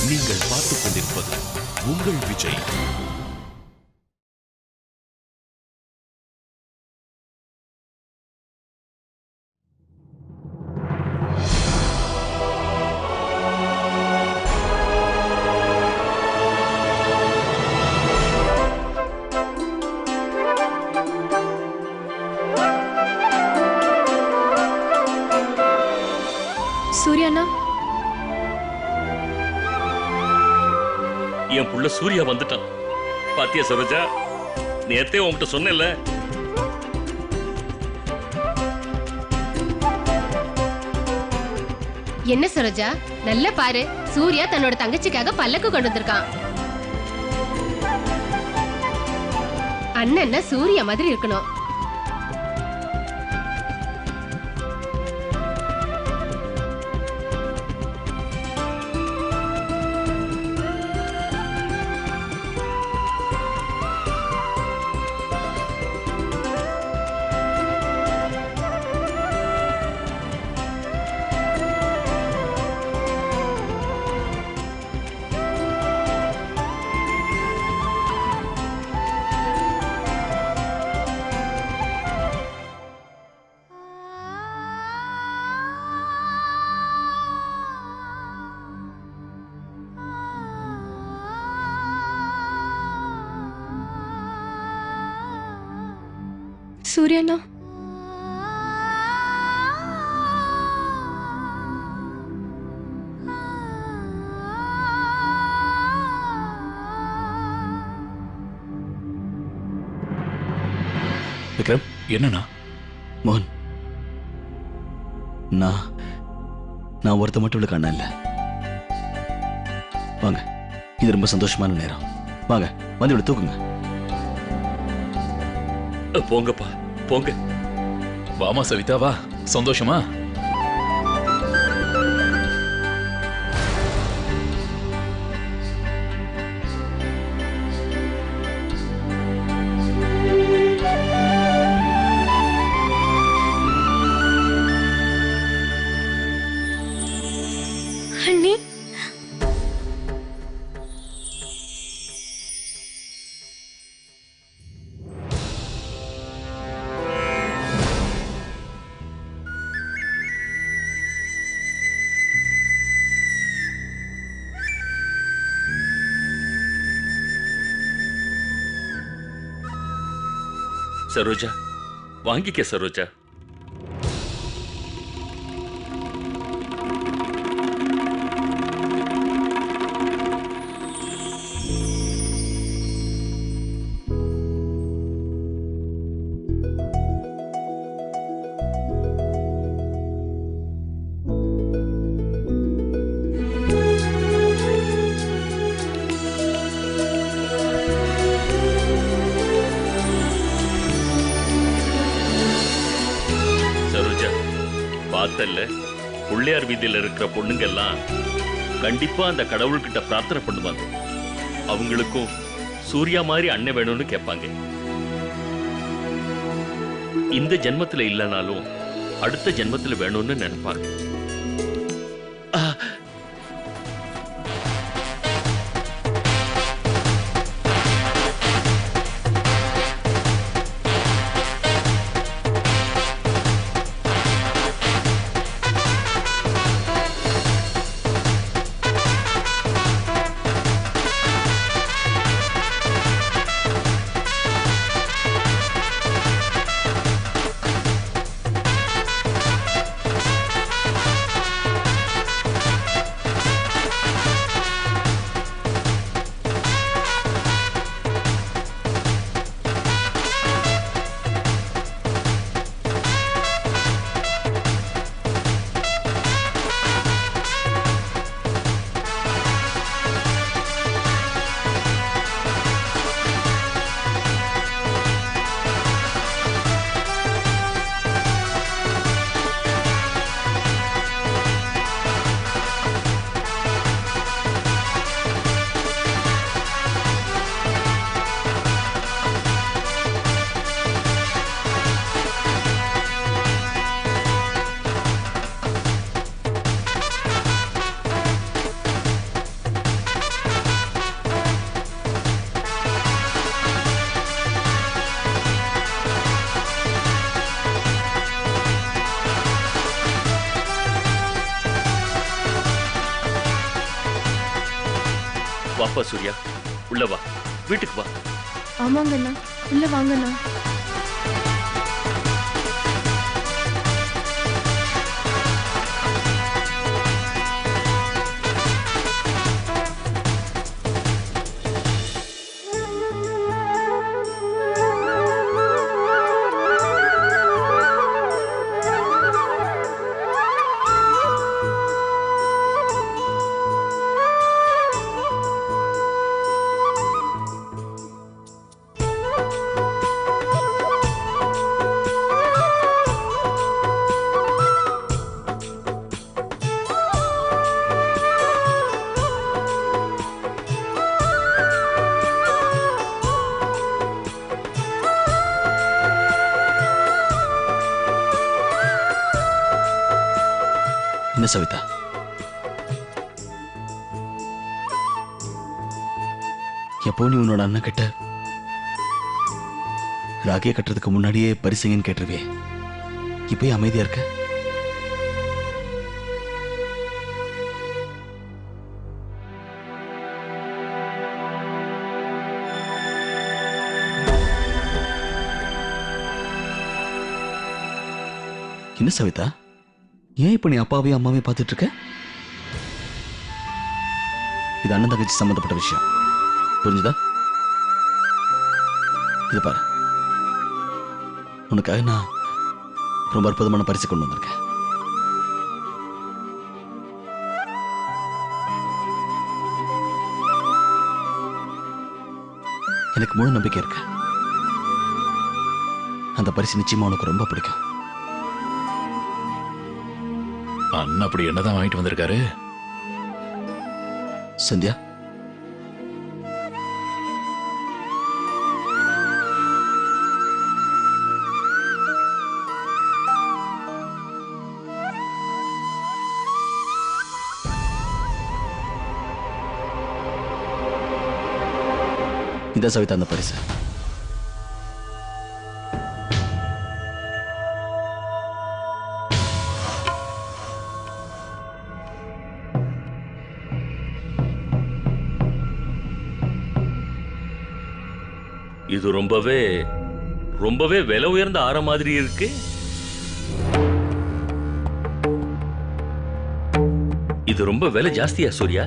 நீங்கள் பார்த்துக் கொண்டிருப்பது உங்கள் விஜய். சூர்யாண்ணா, என் புள்ள சூர்யா வந்துட்டான். பாத்தியா சரோஜா, நேத்தே உன்கிட்ட சொன்னேன்ல. என்ன சரோஜா, நல்ல பாரு, சூர்யா தன்னோட தங்கச்சிக்காக பல்லக்கு கொண்டு வந்திருக்கான். அண்ணன்னா சூர்யா மாதிரி இருக்கணும். சூர்யாண்ணா, விக்ரம், என்னண்ணா? மோகன், நான் ஒருத்த மட்டும் இவளுக்கு அண்ணா இல்ல. வாங்க, இது ரொம்ப சந்தோஷமான நேரம். வாங்க, வந்து இவளை தூக்குங்க. போங்கப்பா, போங்க. வாமா சவிதா, வா. சந்தோஷமா? அண்ணி, சரோஜா, வாங்கிக்க சரோஜா. பார்த்தல்ல, பிள்ளையார் வீதியில இருக்கிற பொண்ணுங்க எல்லாம் கண்டிப்பா அந்த கடவுள்கிட்ட பிரார்த்தனை பண்ணுவாங்க. அவங்களுக்கும் சூர்யா மாதிரி அண்ணன் வேணும்னு கேட்பாங்க. இந்த ஜென்மத்துல இல்லைனாலும் அடுத்த ஜென்மத்துல வேணும்னு நினைப்பாங்க. வாப்பா சூர்யா, உள்ள வா, வீட்டுக்கு வா. ஆமாங்கண்ணா, உள்ள வாங்கண்ணா. என்ன சவிதா, எப்போ நீ உன்னோட அண்ணன் கிட்ட ராகிய கட்டுறதுக்கு முன்னாடியே பரிசுங்கன்னு கேட்டுருவே, இப்பயே அமைதியா இருக்க? என்ன சவிதா, ஏன் இப்ப நீ அப்பாவையும் அம்மாவையும் பார்த்துட்டு இருக்க? இது அண்ணன் தங்கச்சி சம்பந்தப்பட்ட விஷயம், புரிஞ்சுதா? இது பாரு, உனக்காக நான் ரொம்ப அற்புதமான பரிசு கொண்டு வந்திருக்கேன். எனக்கு முழு நம்பிக்கை இருக்கு, அந்த பரிசு நிச்சயமா உனக்கு ரொம்ப பிடிக்கும். அண்ணன் அப்படி என்னதான் வாங்கிட்டு வந்திருக்காரு? சந்தியா, இதான் சவிதா அந்த பரிசு. இது ரொம்பவே ரொம்பவே விலை உயர்ந்த ஆற மாதிரி இருக்கு. இது ரொம்ப விலை ஜாஸ்தியா சூர்யா?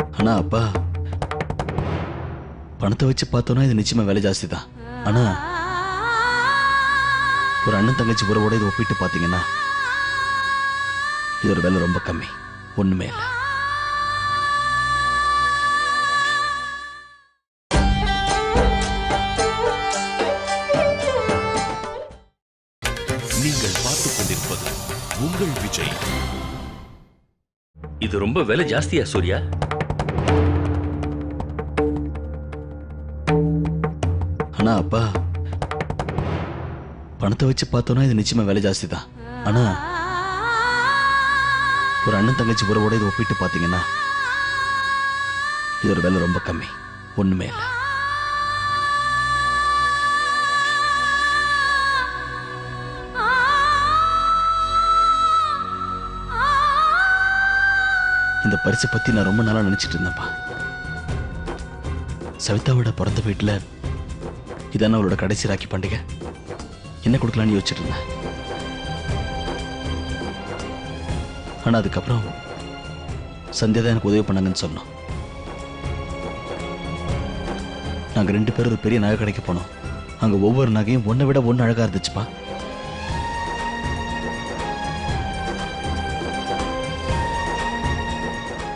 ஆனா அப்பா, பணத்தை வச்சு பார்த்தோம்னா இது நிச்சயமா விலை ஜாஸ்தி தான். ஆனா ஒரு அண்ணன் தங்கச்சி உறவோட இதை ஒப்பிட்டு பார்த்தீங்கன்னா இதோட விலை ரொம்ப கம்மி, ஒண்ணுமே இல்லை. நீங்கள் பார்த்துக் கொண்டிருப்பது உங்கள் விஜய். இது ரொம்ப விலை ஜாஸ்தியா சூர்யா? ஆனா அப்பா, பணத்தை வச்சு பார்த்தோம்னா இது நிச்சயமா விலை ஜாஸ்தி தான். ஆனா ஒரு அண்ணன் தங்கச்சி உறவோட இதை ஒப்பிட்டு பார்த்தீங்கன்னா இதோட விலை ரொம்ப கம்மி, ஒண்ணுமே இல்லை. இந்த பரிசை பத்தி நான் ரொம்ப நாளா நினைச்சிட்டு இருந்தேன்ப்பா. சவிதாவோட பிறந்த வீட்டுல இதான அவளோட கடைசி ராக்கி பண்டிகை, என்ன கொடுக்கலான்னு யோசிச்சுட்டு இருந்தேன். ஆனா அதுக்கப்புறம் சந்தியா தான் எனக்கு உதவி பண்ணாங்கன்னு சொன்னோம். நாங்க 2 பேரும் ஒரு பெரிய நகை கடைக்கு போனோம். அங்க ஒவ்வொரு நகையும் ஒன்னை விட ஒன்னு அழகா இருந்துச்சுப்பா.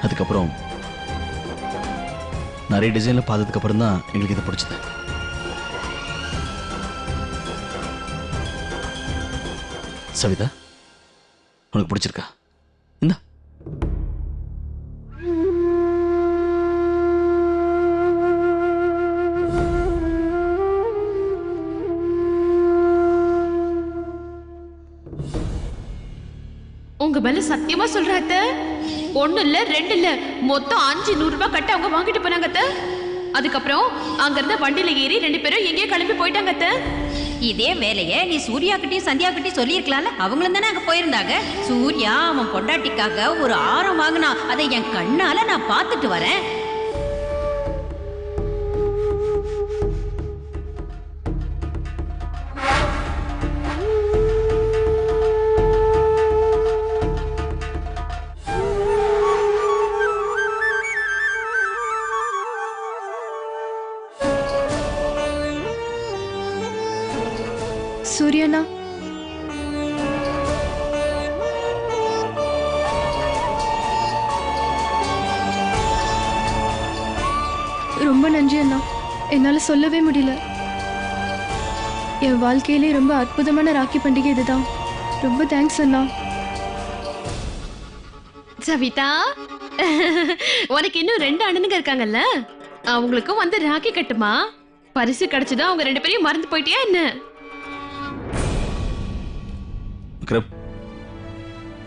அதுக்கப்புறம் நிறைய டிசைன்ல பார்த்ததுக்கு அப்புறம் தான் எங்களுக்கு இது பிடிச்சது. சவிதா, உனக்கு பிடிச்சிருக்கா? இந்த உங்க மேல சத்தியமா சொல்றேன் அத்தை, 1 இல்ல 2 இல்ல, மொத்தம் 500 ரூபாய் கட்ட அவங்க வாங்கிட்டு போனாங்க அத்தை. அதுக்கப்புறம் அங்க இருந்த வண்டியில ஏறி 2 பேரும் எங்கேயோ கிளம்பி போயிட்டாங்க அத்தை. இதே வேலையை நீ சூர்யா கிட்டயும் சந்தியா கிட்டயும் சொல்லியிருக்கலாம்ல. அவங்களும் தானே அங்க போயிருந்தாங்க. சூர்யா அவன் பொண்டாட்டிக்காக ஒரு ஆரம் வாங்கினா, அதை என் கண்ணால நான் பார்த்துட்டு வரேன். சூர்யாண்ணா, ரொம்ப நன்றி அண்ணா. என்னால சொல்லவே முடியல. என் வாழ்க்கையிலே ரொம்ப அற்புதமான ராக்கி பண்டிகை இதுதான். ரொம்ப தேங்க்ஸ் அண்ணா. சவிதா, உனக்கு இன்னும் 2 அண்ணனுங்க இருக்காங்கல்ல, அவங்களுக்கும் வந்து ராக்கி கட்டுமா. பரிசு கிடைச்சதா அவங்க 2 பேரையும் மறந்து போயிட்டியா என்ன? விக்ரம்,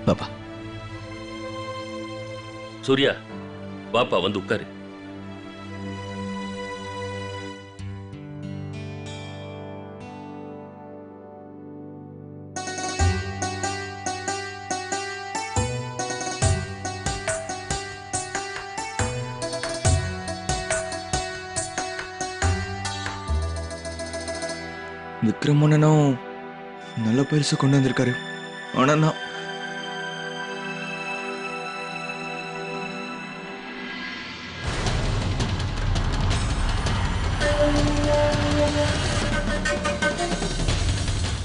பாப்பா. சூர்யா, வாப்பா வந்து உட்காரு. விக்ரம் அண்ணனும் நல்ல பரிசு கொண்டு வந்திருக்காரு. ஆனா நான்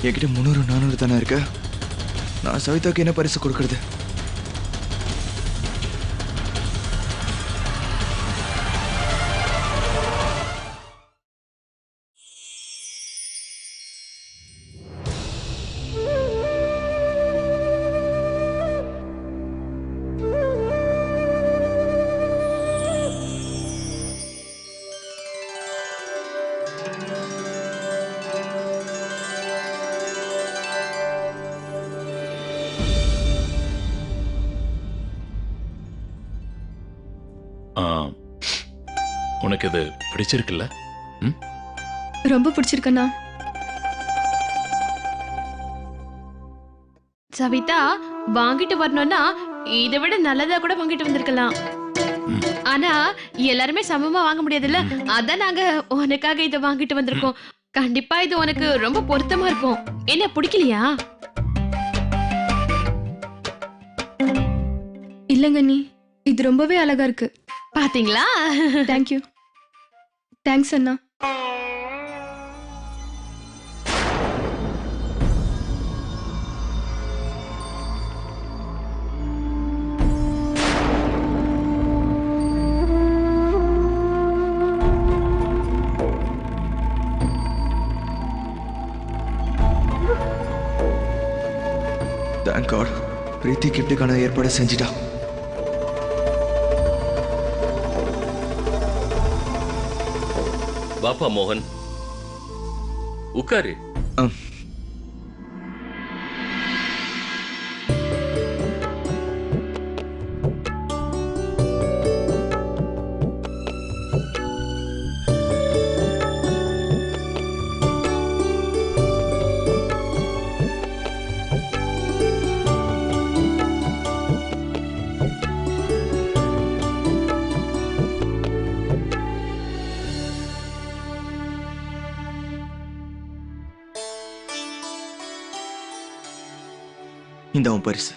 என்கிட்ட 300-400 தானே இருக்கு. நான் சவிதாக்கு என்ன பரிசு கொடுக்கறது? உனக்கு இது பிடிச்சிருக்குல்ல? ரொம்ப பிடிச்சிருக்கண்ணா. சவிதா, வாங்கிட்டு வரணும்னா இதை விட நல்லதா கூட வாங்கிட்டு வந்திருக்கலாம். ஆனா எல்லாருமே சமமா வாங்க முடியாதுல்ல, அதான் நாங்க உனக்காக இதை வாங்கிட்டு வந்திருக்கோம். கண்டிப்பா இது உனக்கு ரொம்ப பொருத்தமா இருக்கும். என்ன பிடிக்கலையா? இல்லங்க நீ, இது ரொம்பவே அழகா இருக்கு. பாத்தீங்களா? தேங்க்யூ. தேங்க்ஸ் அண்ணா. தேங்க் காட், பிரீத்தி கிஃப்ட்டுக்கான ஏற்பாடு செஞ்சிட்டா. வாப்பா மோகன், உட்காரு. இந்த உன் பரிசு.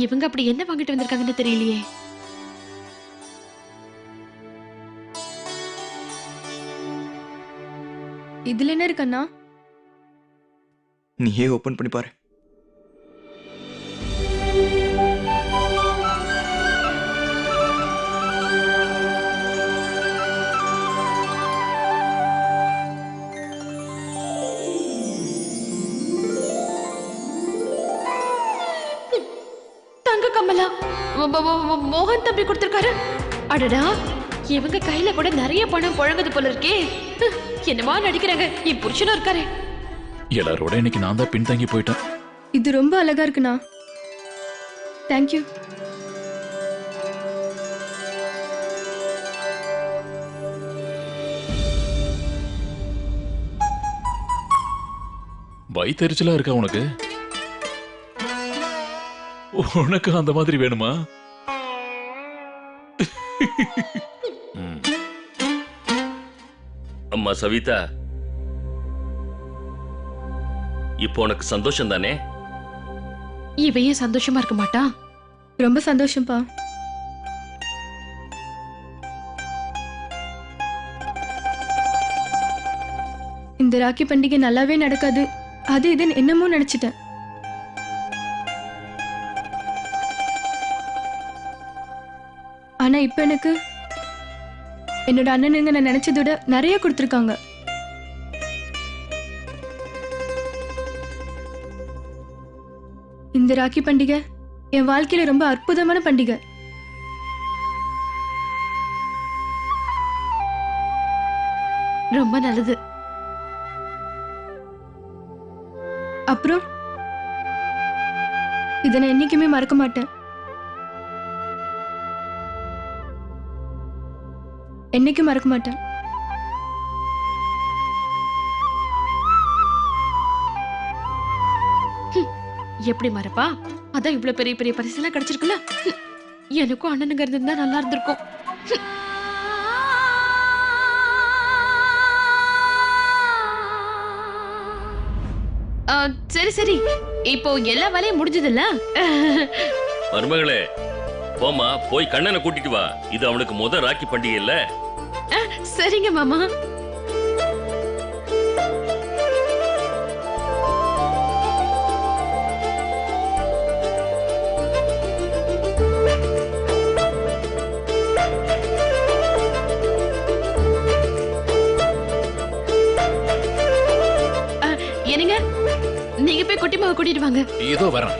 இவங்க அப்படி என்ன வாங்கிட்டு வந்திருக்காங்கன்னு தெரியலையே. இதுல என்ன இருக்கண்ணா? நீயே ஓபன் பண்ணி பாரு. தங்க கமலா, மோகன் தம்பி கொடுத்திருக்காரு. அடடா, இவங்க கையில கூட நிறைய பணம் புழங்குது போல இருக்கே. என்னமா நடிக்கிறாங்க. என் புருஷனும் இருக்காரு. எல்லாரோட இன்னைக்கு நான் தான் பின்தங்கி போயிட்டேன். இது ரொம்ப அழகா இருக்குண்ணா. தேங்க்யூ. வயித்தெரிச்சலா இருக்கா உனக்கு? உனக்கு அந்த மாதிரி வேணுமா? ம். அம்மா சவிதா, இப்போ உனக்கு சந்தோஷம் தானே? இவன் ஏன் சந்தோஷமா இருக்க மாட்டா? ரொம்ப சந்தோஷம்ப்பா. இந்த ராக்கி பண்டிகை நல்லாவே நடக்காது, அது இதுன்னு என்னமோ நினைச்சிட்டேன். ஆனா இப்ப எனக்கு என்னோட அண்ணனுங்க நான் நினைச்சதை விட நிறைய கொடுத்துருக்காங்க. இந்த ராக்கி பண்டிகை என் வாழ்க்கையில ரொம்ப அற்புதமான பண்டிகை. ரொம்ப நல்லது. அப்புறம் இதை நான் என்னைக்குமே மறக்க மாட்டேன். என்னைக்கும் மறக்க மாட்டேன். எப்படி மறப்பா? அதான் இவ்வளவு பெரிய பெரிய பரிசெல்லாம் கிடைச்சிருக்குல்ல. எனக்கும் அண்ணனுங்க இருந்திருந்தா நல்லா இருந்திருக்கும். சரி சரி, இப்போ எல்லா வேலையும் முடிஞ்சதுல்ல? மருமகளே, போமா, போய் கண்ணனை கூட்டிட்டு வா. இது அவனுக்கு முத ராக்கி பண்டிகை இல்ல? சரிங்க மாமா. என்னங்க, நீங்க போய் குட்டிமாவை கூட்டிட்டு வாங்க. ஏதோ வரேன்.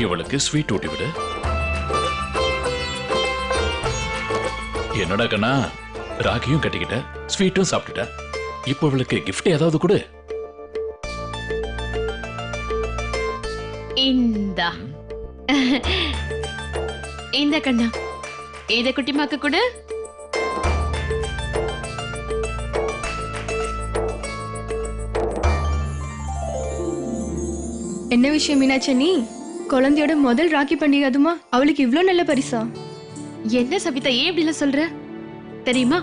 இவளுக்கு ஸ்வீட் ஊட்டி விடு. என்னடா கண்ணா, ராகியும் கட்டிக்கிட்ட, ஸ்வீட்டும் சாப்பிட்டுட்ட. இப்போ இவளுக்கு கிஃப்ட் ஏதாவது கொடு. இந்தா இந்த கண்ணா, இத குட்டிமாக்கு கொடு. என்ன விஷயம் மீனாட்சி, நீ குழந்தையோட முதல் ராக்கி பண்டிகை, அதுமா அவளுக்கு இவ்ளோ நல்ல பரிசா? என்ன சவிதா, ஏன் இப்படி எல்லாம் சொல்ற? தெரியுமா,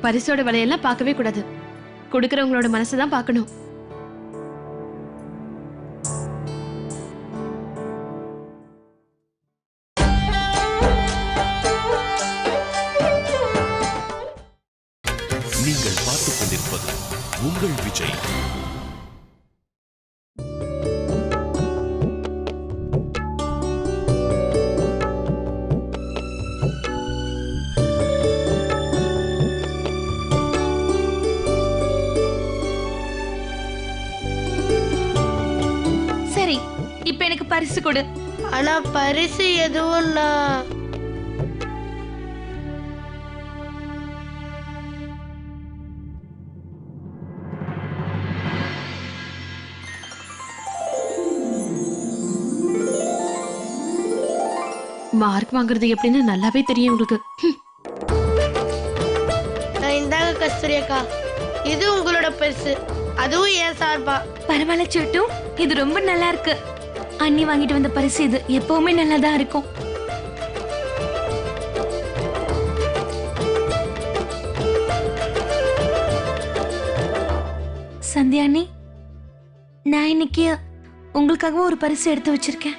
பரிசோட விலையெல்லாம் பார்க்கவே கூடாது, கொடுக்கறவங்களோட மனசுதான் பார்க்கணும். நீங்கள் பார்த்துக் கொண்டிருப்பது உங்கள் விஜய். சரி, இப்ப எனக்கு பரிசு கொடு. ஆனா பரிசு எதுவும் மார்க் வாங்குறது எப்படின்னு நல்லாவே தெரியும் உங்களுக்கு. இந்தாங்க கஸ்தூரி அக்கா, இது உங்களோட பரிசு, அதுவும் ஏன் சார்பா. பரவாயில்ல சோட்டு, இது ரொம்ப நல்லா இருக்கு. அண்ணி வாங்கிட்டு வந்த பரிசு இது எப்பவுமே நல்லாதான் இருக்கும். சந்தியா அண்ணி, நான் இன்னைக்கு உங்களுக்காக ஒரு பரிசு எடுத்து வச்சிருக்கேன்.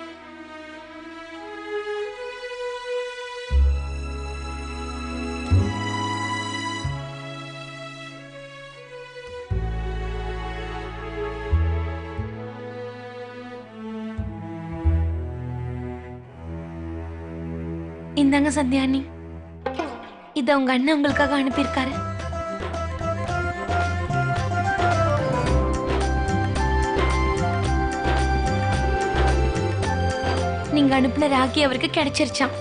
இந்தாங்க சந்தியா அண்ணி. இத உங்க அண்ணன் உங்களுக்காக அனுப்பியிருக்காரு. நீங்க அனுப்பின ராக்கி அவருக்கு கிடைச்சிருச்சாம்.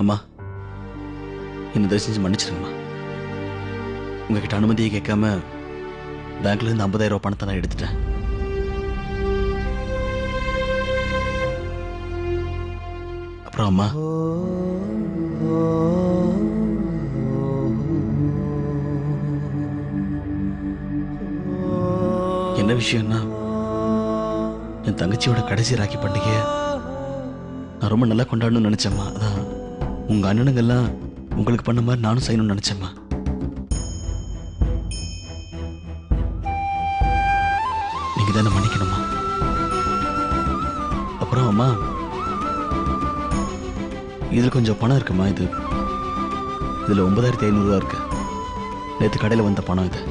அம்மா, என்ன தயவு செஞ்சு மன்னிச்சிருங்கம்மா. உங்ககிட்ட அனுமதியை கேட்காம பேங்க்ல இருந்து 50,000 ரூபாய் பணத்தை நான் எடுத்துட்டேன். அப்புறம் அம்மா, என்ன விஷயம்னா, என் தங்கச்சியோட கடைசி ராக்கி பண்டிகையை நான் ரொம்ப நல்லா கொண்டாடணும்னு நினைச்சேம்மா. அதான் உங்க அண்ணனுங்கெல்லாம் உங்களுக்கு பண்ண மாதிரி நானும் செய்யணும்னு நினைச்சேம்மா. நீங்க தானே மன்னிக்கணுமா. அப்புறம் அம்மா, இதுல கொஞ்சம் பணம் இருக்குமா. இதுல 9,500 ரூபா இருக்கு. நேற்று கடையில் வந்த பணம் இது.